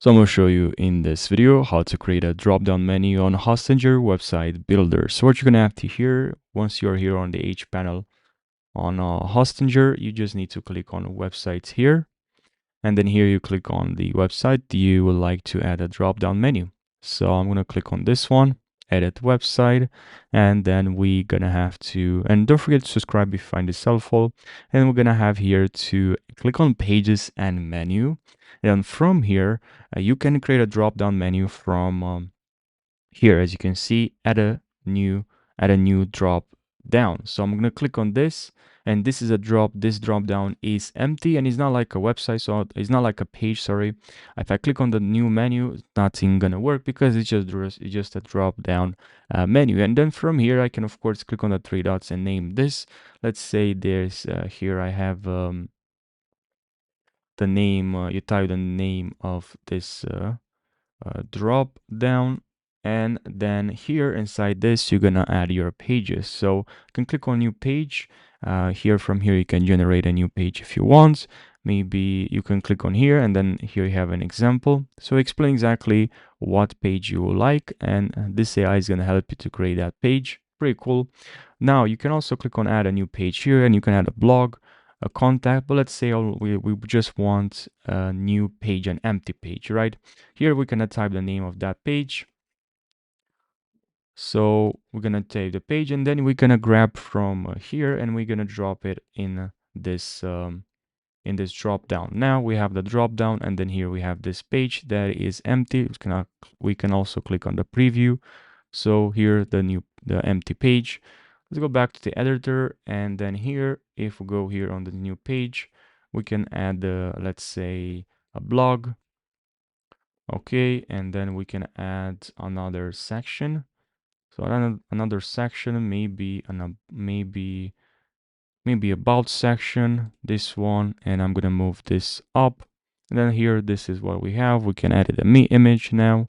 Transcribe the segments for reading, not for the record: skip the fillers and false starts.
So I'm going to show you in this video how to create a drop-down menu on Hostinger website builder. So what you're going to have to here, once you're here on the H panel on Hostinger, you just need to click on websites here. And then here you click on the website you would like to add a drop-down menu. So I'm going to click on this one, edit website, and then we're going to have to, and don't forget to subscribe if you find this helpful. And we're going to have here to click on pages and menu. And from here, you can create a drop-down menu from here. As you can see, add a new drop down. So I'm going to click on this, and this is this drop down is empty and it's not like a website, so it's not like a page, sorry. If I click on the new menu, nothing gonna work because it's just a drop down menu. And then from here I can of course click on the three dots and name this. Let's say there's here I have the name, you type the name of this drop down, and then here inside this you're gonna add your pages. So you can click on new page. Here from here you can generate a new page if you want. Maybe you can click on here, and then here you have an example. So explain exactly what page you would like, and this AI is gonna help you to create that page. Pretty cool. Now you can also click on add a new page here, and you can add a blog, a contact, but let's say we just want a new page, an empty page, right? Here we're gonna type the name of that page. So we're gonna type the page, and then we're gonna grab from here, and we're gonna drop it in this drop down. Now we have the drop down, and then here we have this page that is empty. We can also click on the preview. So here the empty page. Let's go back to the editor, and then here, if we go here on the new page, we can add, let's say, a blog. Okay, and then we can add another section. So another section, maybe about section, this one, and I'm gonna move this up. And then here, this is what we have. We can edit the image now.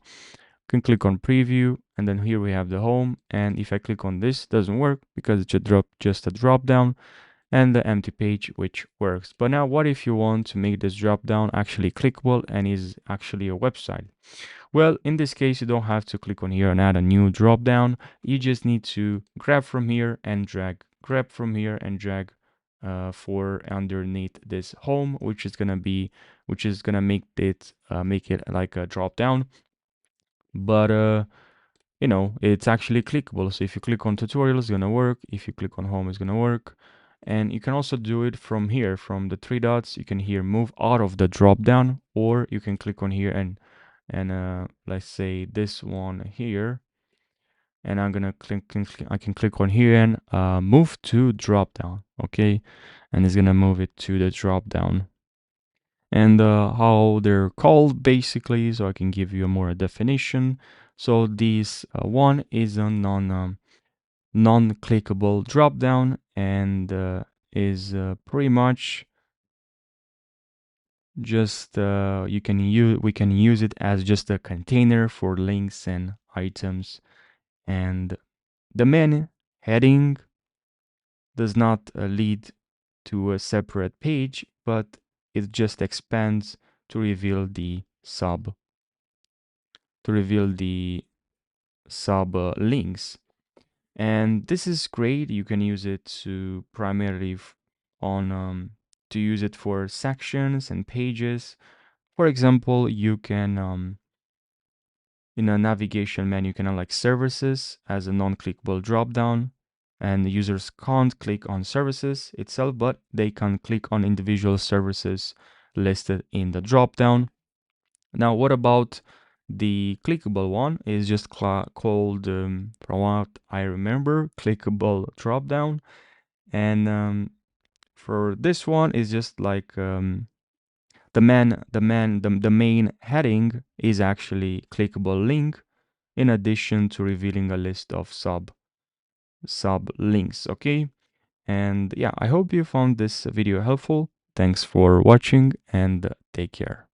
Can click on preview, and then here we have the home. And if I click on this, doesn't work because it's just a drop down, and the empty page, which works. But now what if you want to make this drop down actually clickable and is actually a website? Well, in this case, you don't have to click on here and add a new drop down. You just need to grab from here and drag, grab from here and drag for underneath this home, which is gonna make it like a drop down. But you know, it's actually clickable. So if you click on tutorial, it's gonna work. If you click on home, it's gonna work. And you can also do it from here, from the three dots. You can here move out of the drop down, or you can click on here and let's say this one here, and I'm gonna I can click on here and move to drop down. Okay, and it's gonna move it to the drop down. And how they're called basically, so I can give you a more definition. So this one is a non-clickable drop down, and is pretty much just we can use it as just a container for links and items. And the main heading does not lead to a separate page, but it just expands to reveal the sub links. And this is great. You can use it to primarily to use it for sections and pages. For example, you can in a navigation menu, you can like services as a non-clickable drop-down, and users can't click on services itself, but they can click on individual services listed in the drop-down. Now, what about the clickable one? Is just called, from what I remember, clickable drop-down. And for this one is just like the main heading is actually clickable link, in addition to revealing a list of sub links. Okay, and yeah, I hope you found this video helpful. Thanks for watching, and take care.